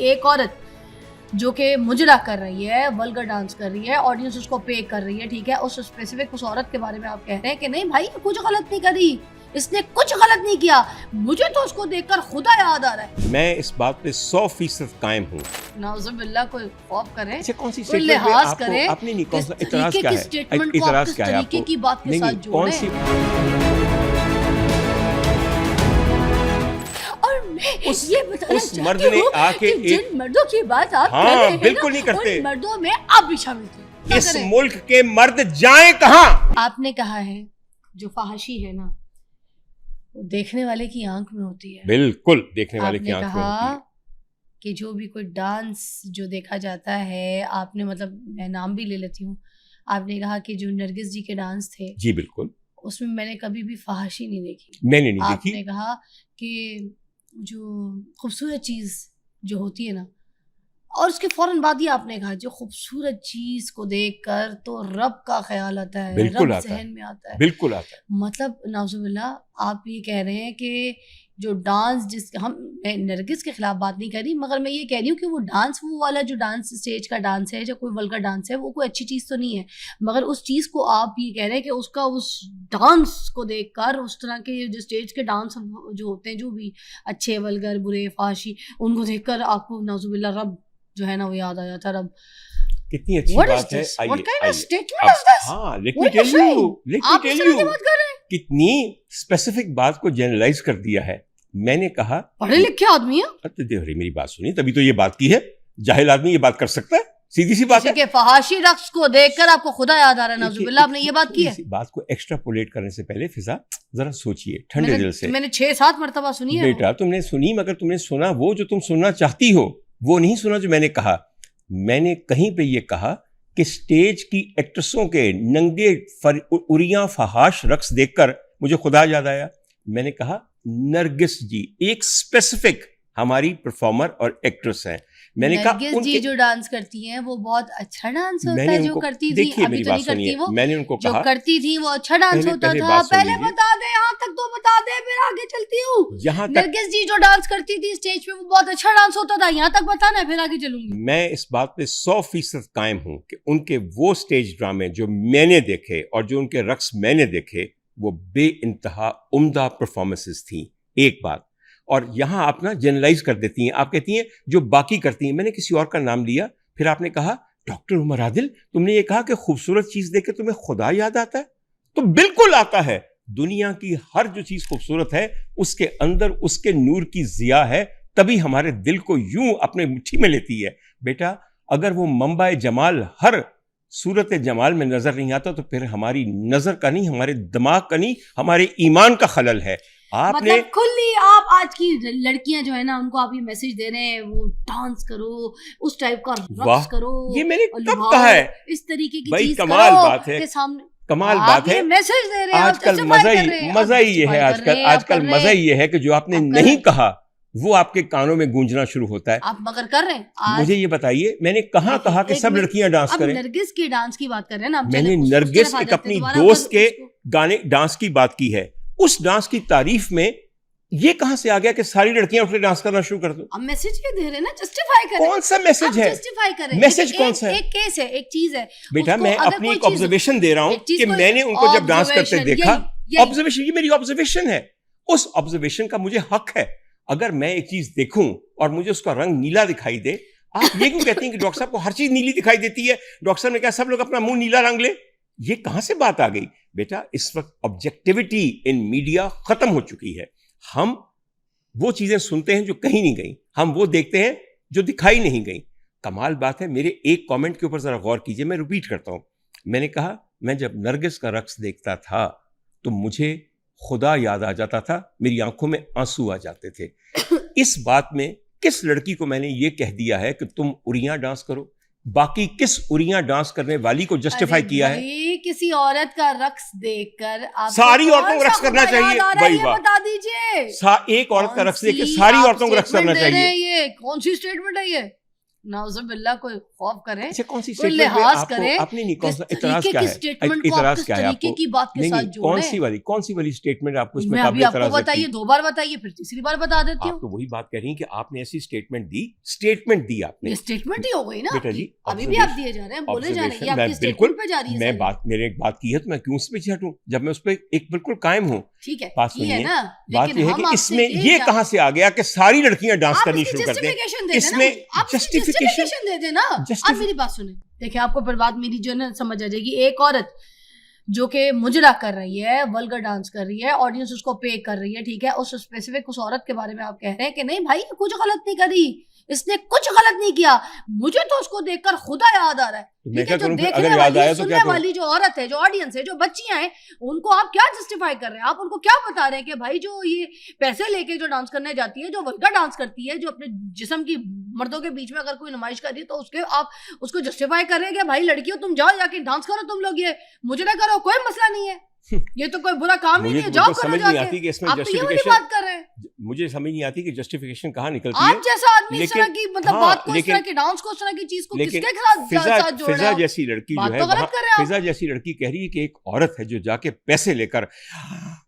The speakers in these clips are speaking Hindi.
एक औरत जो कि मुजरा कर रही है, वल्गर डांस कर रही है, ऑडियंस उसको पे कर रही है, ठीक है, उस स्पेसिफिक उस औरत के बारे में आप कह रहे हैं कि नहीं भाई कुछ गलत नहीं करी, इसने कुछ गलत नहीं किया, मुझे तो उसको देखकर खुदा याद आ रहा है। मैं इस बात पे 100% कायम हूँ। नाउजुबिल्लाह कोई खौफ करे, कौन सी कोई लिहाज करे, आपने नहीं कौन सा किस इतराज तरीके क्या की है? स्टेटमेंट को आप किस तरीके की बात के साथ जोड़े। कौन सी ये बताना उस मर्द ने आके जिन मर्दों की बात आप हाँ, कर रहे हैं बिल्कुल नहीं करते, उन मर्दों में आप भी शामिल थे। इस मुल्क के मर्द जाएं कहां? आपने कहा है जो फाहशी है ना वो देखने वाले की आंख में होती है। बिल्कुल देखने वाले की आपने आंख में होती कहा है। कि जो भी कोई डांस जो देखा जाता है, आपने मतलब मैं नाम भी ले लेती हूँ, आपने कहा कि जो नरगिस जी के डांस थे जी बिल्कुल, उसमें मैंने कभी भी फाहशी नहीं देखी। मैंने नहीं देखी। आपने कहा कि जो खूबसूरत चीज जो होती है ना, और उसके फौरन बाद ही आपने कहा जो खूबसूरत चीज को देखकर तो रब का ख्याल आता है, बिल्कुल रब आता है, जहन में आता है, बिल्कुल आता है। मतलब नाउजुबिल्लाह आप ये कह रहे हैं कि जो डांस जिस हम मैं नरगिस के खिलाफ बात नहीं कर रही, मगर मैं ये कह रही हूँ कि वो डांस, वो वाला जो डांस स्टेज का डांस है, जो कोई वल्गर डांस है, वो कोई अच्छी चीज़ तो नहीं है, मगर उस चीज़ को आप ये कह रहे हैं कि उसका उस डांस को देखकर उस तरह के जो स्टेज के डांस जो होते हैं, जो भी अच्छे वल्गर बुरे फाशी, उनको देखकर आपको नाउजुबिल्लाह रब जो है ना वो याद आ जाता। रब कितनी अच्छी What is बात है। this? आइए, What kind of आइए। statement is this? हाँ, let What me are you tell saying? you, let me आप tell इस तरह की you, बात कर रहे हैं? कितनी स्पेसिफिक बात को जनरलाइज कर दिया है। मैंने कहा पढ़े लिखे आदमी है, देखिए मेरी बात सुनिए, तभी तो ये बात की है। जाहिल आदमी ये बात कर सकता है? सीधी सी बात है। कि फहाशी रक्स को देखकर आपको खुदा याद आ रहा है, नाउजुबिल्लाह, आपने ये बात की है? इस बात को एक्स्ट्रापोलेट करने से पहले फिजा जरा सोचिए ठंडे दिल से। मैंने 6-7 मरतबा सुनी है। बेटा तुमने सुनी, मगर तुमने सुना वो जो तुम सुनना चाहती हो, वो नहीं सुना जो मैंने कहा। मैंने कहीं पे ये कहा कि स्टेज की एक्ट्रेसों के नंगे उरिया फहाश रक्स देखकर मुझे खुदा याद आया। मैंने कहा नरगिस जी एक स्पेसिफिक हमारी परफॉर्मर और एक्ट्रेस हैं। मैंने कहा नरगिस जी जो डांस करती हैं वो बहुत अच्छा डांस होता है, जो करती थी, अभी तो नहीं करती वो, मैंने उनको जो कहा करती थी वो अच्छा डांस होता था। पहले बता दे, यहाँ तक तो बता दे, फिर आगे चलती हूँ। नरगिस जी जो डांस करती थी स्टेज पे वो बहुत अच्छा डांस होता था, यहाँ तक बताना, फिर आगे चलूंगी। मैं इस बात पे 100% कायम हूँ कि उनके वो स्टेज ड्रामे जो मैंने देखे और जो उनके रक्स मैंने देखे वो बेइंतहा उम्दा परफॉर्मेंसेस थी। एक बात, और यहाँ आप ना जनरलाइज कर देती हैं, आप कहती हैं जो बाकी करती हैं। मैंने किसी और का नाम लिया, फिर आपने कहा डॉक्टर उमर आदिल तुमने ये कहा कि खूबसूरत चीज देख के तुम्हें खुदा याद आता है, तो बिल्कुल आता है। दुनिया की हर जो चीज खूबसूरत है उसके अंदर उसके नूर की जिया है, तभी हमारे दिल को यूं अपने मुट्ठी में लेती है। बेटा अगर वो मंबा जमाल हर सूरत जमाल में नजर नहीं आता तो फिर हमारी नजर का नहीं, हमारे दिमाग का नहीं, हमारे ईमान का खलल है। आपने मतलब खुली आप आज की लड़कियां जो है ना उनको आप ये मैसेज दे रहे हैं वो डांस करो, उस टाइप का रक्स करो, ये मैंने कब कहा है? इस तरीके की भाई चीज कमाल बात है, सामने कमाल बात है। मैसेज दे रहे हैं आजकल मजा ही ये है, आजकल मजा ही ये है कि जो आपने नहीं कहा वो आपके कानों में गूंजना शुरू होता है। आप मगर कर रहे हैं। मुझे ये बताइए, मैंने कहा कि सब लड़कियां डांस करें? नरगिस की डांस की बात कर रहे हैं ना, मैंने नरगिस एक अपनी दोस्त के गाने डांस की बात की है। उस डांस की तारीफ में ये कहां से आ गया कि सारी लड़कियां उठकर डांस करना शुरू कर दो? अब मैसेज क्यों दे रहे हैं ना, जस्टिफाई करें। कौन सा मैसेज है? जस्टिफाई करें। मैसेज कौन सा है? एक केस है, एक चीज है बेटा, मैं अपनी एक ऑब्जर्वेशन दे रहा हूं कि मैंने उनको जब डांस करते देखा। ऑब्जर्वेशन, ये मेरी ऑब्जर्वेशन है, उस ऑब्जर्वेशन का मुझे हक है। अगर मैं एक चीज देखूं और मुझे उसका रंग नीला दिखाई दे, आप ये क्यों कहती हैं कि डॉक्टर साहब को हर चीज नीली दिखाई देती है? डॉक्टर साहब ने कहा सब लोग अपना मुंह नीला रंग ले। ये कहां से बात आ गई? बेटा इस वक्त ऑब्जेक्टिविटी इन मीडिया खत्म हो चुकी है। हम वो चीजें सुनते हैं जो कहीं नहीं गई, हम वो देखते हैं जो दिखाई नहीं गई। कमाल बात है। मेरे एक कमेंट के ऊपर जरा गौर कीजिए, मैं रिपीट करता हूं। मैंने कहा मैं जब नरगिस का रक्स देखता था तो मुझे खुदा याद आ जाता था, मेरी आंखों में आंसू आ जाते थे। इस बात में किस लड़की को मैंने ये कह दिया है कि तुम उरियां डांस करो? बाकी किस उरियां डांस करने वाली को जस्टिफाई किया है? किसी औरत का रक्स देखकर सारी औरतों को रक्स करना चाहिए। भाई वाह, बता दीजिए। एक औरत का रक्स देख के सारी औरतों को रक्स करना चाहिए। ये कौन सी स्टेटमेंट है ये? नाउजुबिल्लाह कोई खौफ करे, अच्छा कौन सी कोई लिहाज करे, आपने नहीं कौन सा इतराज क्या है, स्टेटमेंट को आप किस तरीके की बात के साथ जोड़े, कौन सी वाली स्टेटमेंट आपको इसमें मैं अभी आपको बताइए, 2 बार बताइए, फिर तीसरी बार बता देती हूँ। आप तो वही बात कह रही हैं कि आपने ऐसी स्टेटमेंट दी आपने, ये स्टेटमेंट ही हो गई ना बेटा जी, अभी भी आप दिए जा रहे हैं, बोले जा रहे हैं, आपकी स्टेटमेंट पे जा रही है। मैंने एक बात की है तो मैं क्यों उस पे हटूं जब मैं उस पे एक बिल्कुल कायम हूँ। ठीक है, बात है ना, बात ये है कि इसमें ये कहाँ से आ गया कि सारी लड़कियां डांस करनी शुरू कर दें, इसमें जस्टिफिकेशन दे देना। आप मेरी बात सुने, देखिए आपको पर बात मेरी जो है ना समझ आ जाएगी। एक औरत जो कि मुजरा कर रही है, वल्गर डांस कर रही है, ऑडियंस उसको पे कर रही है, ठीक है, उस स्पेसिफिक उस औरत के बारे में आप कह रहे हैं कि नहीं भाई कुछ गलत नहीं करी, इसने कुछ गलत नहीं किया, मुझे तो उसको देखकर खुदा याद आ रहा है। ठीक है, जो देखने वाली सुनने वाली जो औरत है, जो ऑडियंस है, जो बच्चियां हैं, उनको आप क्या जस्टिफाई कर रहे हैं? आप उनको क्या बता रहे हैं कि भाई जो ये पैसे लेके जो डांस करने जाती है, जो वल्गर डांस करती है, जो अपने जिस्म की मर्दों के बीच में अगर कोई नुमाइश कर रही है, तो उसके आप उसको जस्टिफाई कर रहे हैं कि भाई लड़कियों तुम जाओ जाके डांस करो, तुम लोग ये मुझे ना करो, कोई मसला नहीं है, ये तो कोई बुरा काम ही नहीं है, जाओ करो जाके। आप तो ये वाली बात कर रहे हैं। मुझे समझ नहीं आती कि जस्टिफिकेशन कहाँ निकलती है। आप जैसा आदमी इस तरह की मतलब बात को, इस तरह की डांस को, इस तरह की चीज को किसके साथ जोड़ रहा है? फिजा जैसी लड़की जो है, फिजा जैसी लड़की कह रही है कि एक औरत है जो जाके पैसे लेकर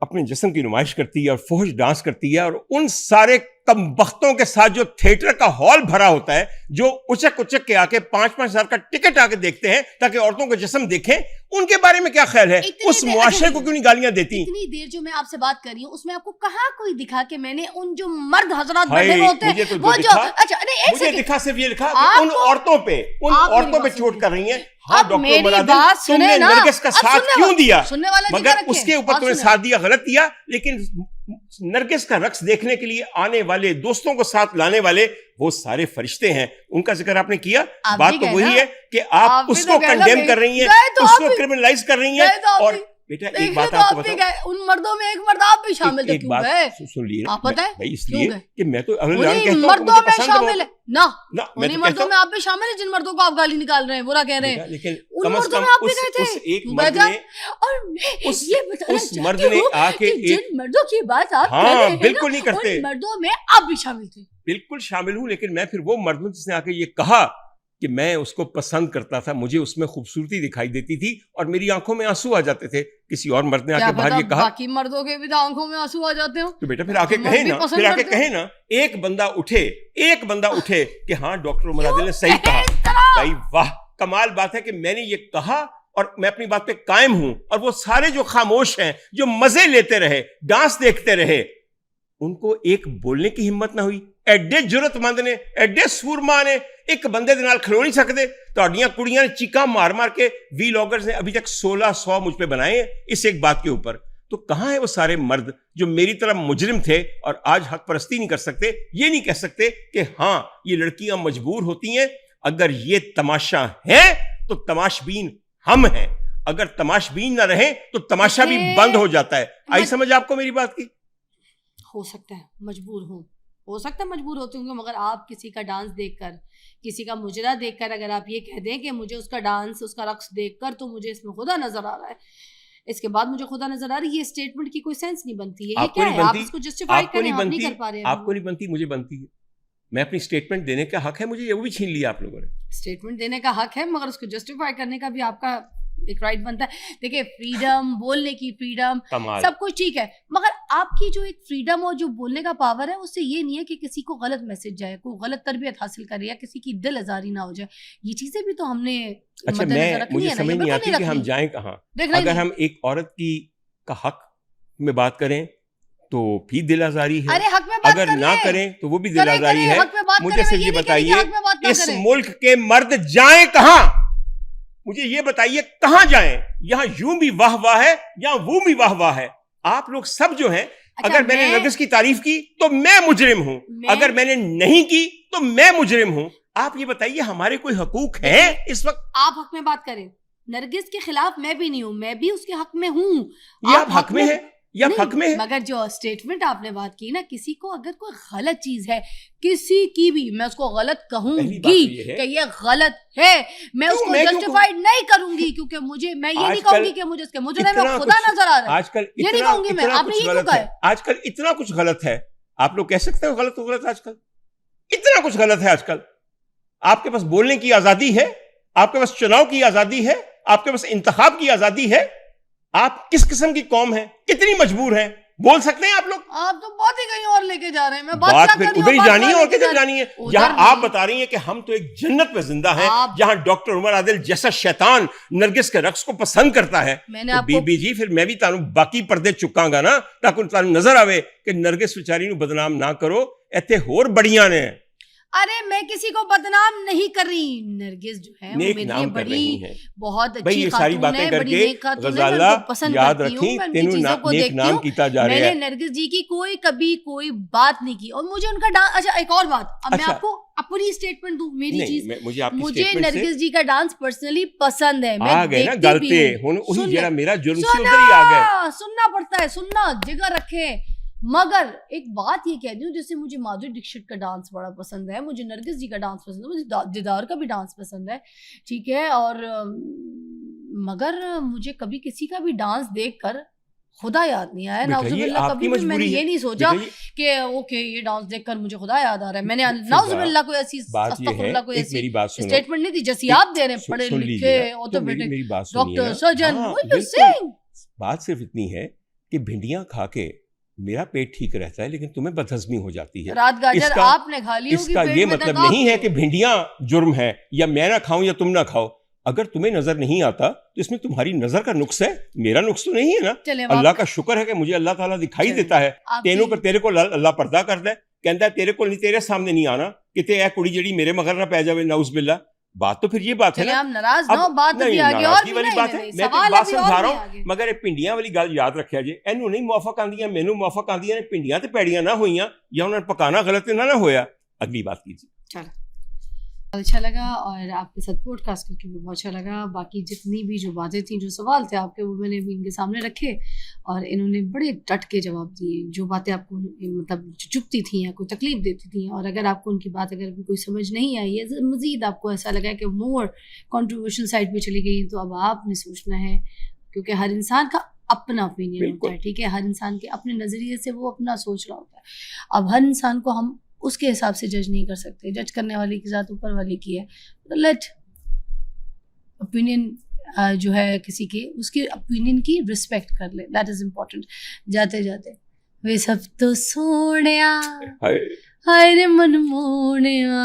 अपने जिस्म की नुमाइश करती है और फौज डांस करती है, और उन सारे कमबख्तों के साथ जो थिएटर का हॉल भरा होता है, जो उचक के आके 5-5 हजार का टिकट आके देखते हैं ताकि औरतों का जिस्म देखें, उनके बारे में क्या ख्याल है? उस मुआशरे को क्यों नहीं गालियां देती? इतनी देर जो मैं आपसे बात कर रही हूँ उसमें आपको कहाँ कोई दिखा कि मैंने उन जो मर्द हजरात बैठे होते हैं तो वो जो अच्छा नहीं मुझे दिखा, सिर्फ ये लिखा कि उन औरतों पे चोट कर रही है। हाँ डॉक्टर मुरादिल, तुमने नरगिस का साथ क्यों दिया? मगर उसके ऊपर तुमने साथ दिया, गलत दिया, लेकिन नरगिस का रक्स देखने के लिए आने वाले दोस्तों को साथ लाने वाले वो सारे फरिश्ते हैं, उनका जिक्र आपने किया। बात तो वही है कि आप उसको कंडेम कर रही हैं, उसको क्रिमिनलाइज कर रही हैं। और बेटा एक बात आपको बताऊं, उन मर्दों में एक मर्द आप भी शामिल थे, क्यों गए? सुन लीजिए, आप पता है भाई इसलिए कि मैं तो मर्दों में शामिल है ना, उन्हीं मर्दों में आप भी शामिल है जिन मर्दों को आप गाली निकाल रहे हैं, बुरा कह रहे हैं, लेकिन उन मर्दों में आप भी गए थे। एक मर्द ने, और ये उस मर्द ने आके जिन मर्दों की बात आप कर रहे हैं बिल्कुल नहीं करते, उन मर्दों में आप भी शामिल थे। बिल्कुल शामिल हूं, लेकिन मैं फिर वो मर्द हूं जिसने आके ये कहा कि मैं उसको पसंद करता था, मुझे उसमें खूबसूरती दिखाई देती थी और मेरी आंखों में आंसू आ जाते थे। किसी और मर्द ने आके बाहर ये कहा, बाकी मर्दों के भी तो आंखों में आंसू आ जाते हो, तो बेटा फिर आके कहे ना, एक बंदा उठे कि हाँ डॉक्टर मुरादिल ने सही कहा। भाई वाह, कमाल बात है कि मैंने ये कहा और मैं अपनी बात पे कायम हूं, और वो सारे जो खामोश हैं, जो मजे लेते रहे, डांस देखते रहे, उनको एक बोलने की हिम्मत ना हुई। एडे जरूरतमंद ने, एडे सूरमा ने एक बंदे दे नाल खलो नहीं सकते। तुहाडियां कुड़ियां ने चीका मार मार के वीलॉगर्स ने अभी तक 1600 मुझ पे बनाए हैं इस एक बात के ऊपर। तो कहां है वो सारे मर्द जो मेरी तरह मुजरिम थे और आज हक परस्ती नहीं कर सकते, ये नहीं कह सकते कि हाँ ये लड़कियां मजबूर होती हैं। अगर ये तमाशा है तो तमाशबीन हम हैं, अगर तमाशबीन ना रहे तो तमाशा भी बंद हो जाता है। आई समझ आपको मेरी बात की? हो सकता है मजबूर हो सकता है मजबूर होते होंगे, मगर आप किसी का डांस देखकर, किसी का मुजरा देखकर अगर आप ये कह दें कि मुझे उसका डांस, उसका रक्स देखकर तो मुझे इसमें खुदा नजर आ रहा है, इसके बाद मुझे खुदा नजर आ रही है, ये स्टेटमेंट की कोई सेंस नहीं बनती है। ये क्या है? आप इसको जस्टिफाई करें, आप नहीं कर पा रहे हैं। आपको नहीं बनती, मुझे बनती है। मैं अपनी स्टेटमेंट देने का हक है मुझे, ये वो भी छीन लिया आप लोगों ने। स्टेटमेंट देने का हक है, मगर उसको जस्टिफाई करने का भी आपका एक राइट बनता है। देखिए फ्रीडम, बोलने की फ्रीडम, सब कुछ ठीक है, मगर आपकी जो एक फ्रीडम और जो बोलने का पावर है उससे ये नहीं है कि किसी को गलत मैसेज जाए, कोई गलत तरबियत हासिल करे या किसी की दिल आजारी ना हो जाए। ये चीजें भी तो हमने अच्छा, मुझे समझ नहीं आती कि हम जाएं कहाँ। अगर हम एक औरत की का हक में बात करें तो भी दिल आजारी है, अरे हक में बात अगर ना करें तो वो भी दिल आजारी है। मुझे सिर्फ ये बताइए इस मुल्क के मर्द जाएं कहाँ? मुझे ये बताइए कहां जाएं? यहां यूं भी वाह वाह है, यहां वो भी वाह वाह है। आप लोग सब जो हैं, अगर मैंने नरगिस की तारीफ की तो मैं मुजरिम हूं, अगर मैंने नहीं की तो मैं मुजरिम हूं। आप ये बताइए हमारे कोई हकूक है इस वक्त? आप हक में बात करें, नरगिस के खिलाफ मैं भी नहीं हूं, मैं भी उसके हक में हूं। आप हक में है या हक में है? मगर जो स्टेटमेंट आपने बात की ना, किसी को अगर कोई गलत चीज है, किसी की भी, मैं उसको गलत कहूंगी कि ये गलत है, मैं उसको जस्टिफाइड नहीं करूंगी, क्योंकि मुझे, मैं ये नहीं कहूंगी कि मुझे इसके मुझे में खुदा नजर आ रहा है। आजकल ये नहीं कहूंगी मैं, आपने ये क्यों कहा है? आजकल इतना कुछ गलत है, आप लोग कह सकते हो गलत हो गलत, आजकल इतना कुछ गलत है आजकल। आपके पास बोलने की आजादी है, आपके पास चुनाव की आजादी है, आपके पास इंतखाब की आजादी है। आप किस किस्म की कौम है, कितनी मजबूर है, बोल सकते हैं आप लोग? आप तो बहुत ही कहीं और लेके जा रहे हैं। मैं बात फिर उधर ही जानी है और किधर जानी है? जहां आप बता रही हैं कि हम तो एक जन्नत में जिंदा हैं, जहां डॉक्टर उमर आदिल जैसा शैतान नरगिस के रक्स को पसंद करता है। तो बीबी जी फिर मैं भी तानू बाकी पर्दे चुकांगा ना, ताकि तानू नजर आवे कि नरगिस बेचारी नू बदनाम ना करो, इत्थे होर बड़ियां ने। अरे मैं किसी को बदनाम नहीं कर रही। नरगिस जो है वो मेरे लिए बड़ी बहुत अच्छी खातून है, बड़ी नेक खातून है, मैं उनको पसंद करती हूँ, मैं उनकी चीजों को देखती हूँ। मैंने नरगिस जी की कभी कोई बात नहीं की, और मुझे उनका डांस। अच्छा एक और बात, अब मैं आपको अपनी स्टेटमेंट दूं, मेरी चीज, मुझे नरगिस जी का डांस पर्सनली पसंद है, मैं देखती भी हूँ। मेरा जुर्म से उधर ही आ गए। सुनना पड़ता है, सुनना जगह रखे। मगर एक बात ये कह दूं, जैसे मुझे माधुरी दीक्षित का डांस बड़ा पसंद है, मुझे नरगिस जी का डांस पसंद है, मुझे दीदार का भी डांस पसंद है, ठीक है। और मगर मुझे कभी किसी का भी डांस देखकर खुदा याद नहीं आया। नाउजुबिल्लाह, कभी भी मैंने ये नहीं सोचा कि ओके ये डांस देखकर मुझे खुदा याद आ रहा है। मैंने नाउजुबिल्लाह कोई ऐसी अस्तगफुरुल्लाह कोई ऐसी स्टेटमेंट नहीं दी जैसी आप दे रहे हैं, पढ़े लिखे ऑर्थोपेडिक डॉक्टर सर्जन। बात सिर्फ इतनी है कि भिंडियां खा के मेरा पेट ठीक रहता है, लेकिन तुम्हें बदहजमी हो जाती है। रात गाजर आपने खा ली होगी, इसका ये मतलब नहीं है कि भिंडियां जुर्म है, या मैं ना खाऊं या तुम ना खाओ। अगर तुम्हें नजर नहीं आता तो इसमें तुम्हारी नजर का नुक्स है, मेरा नुक्स तो नहीं है ना। अल्लाह का शुक्र है कि मुझे अल्लाह ताला दिखाई देता है। तेरे को अल्लाह पर्दा करता है, कहता है तेरे को नहीं, तेरे सामने नहीं आना कि ते कुड़ी जड़ी मेरे मगर ना पै जावे, नाउज़ बिल्ला। बात तो फिर ये बात है ना, हम नाराज ना, बात अभी आगे और भी वाली बात है, मैं तो बात समझा रहा हूं। मगर ये पिंडियां वाली गल याद रखिया जे, एनू नहीं मुआफक आंदियां, मैनू मुआफक आंदियां ने। पिंडियां ते पैड़ियां ना होईयां, या उन्होंने पकाना गलत ना होया। अगली बात कीजिए। चलो, अच्छा लगा, और आपके साथ पॉडकास्ट करके भी बहुत अच्छा लगा। बाकी जितनी भी जो बातें थी, जो सवाल थे आपके, वो मैंने भी इनके सामने रखे, और इन्होंने बड़े डट के जवाब दिए। जो बातें आपको मतलब चुभती थी या कोई तकलीफ देती थी, और अगर आपको उनकी बात अगर भी कोई समझ नहीं आई है, मज़ीद आपको ऐसा लगा कि मोर कंट्रोवर्शियल साइड पे चली गई, तो अब आपने सोचना है, क्योंकि हर इंसान का अपना ओपिनियन होता है, ठीक है। हर इंसान के अपने नज़रिए से वो अपना सोच रहा होता है। अब हर इंसान को हम उसके हिसाब से जज नहीं कर सकते, जज करने वाले की ज़ात ऊपर वाले की है। तो लेट ओपिनियन जो है किसी की, उसके ओपिनियन की रिस्पेक्ट कर ले, दैट इज़ इम्पोर्टेंट। जाते जाते वे सब तो सोनिया हाय रे मन मोनिया,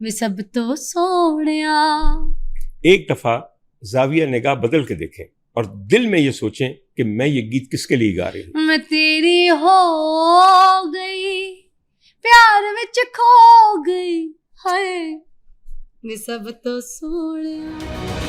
वे सब तो सोनिया। एक दफा जाविया निगाह बदल के देखें और दिल में ये सोचें कि मैं ये गीत किसके लिए गा रही हूँ। मैं तेरी हो गई, प्यार विच खो गई, हाय वे सब तो सोनिया।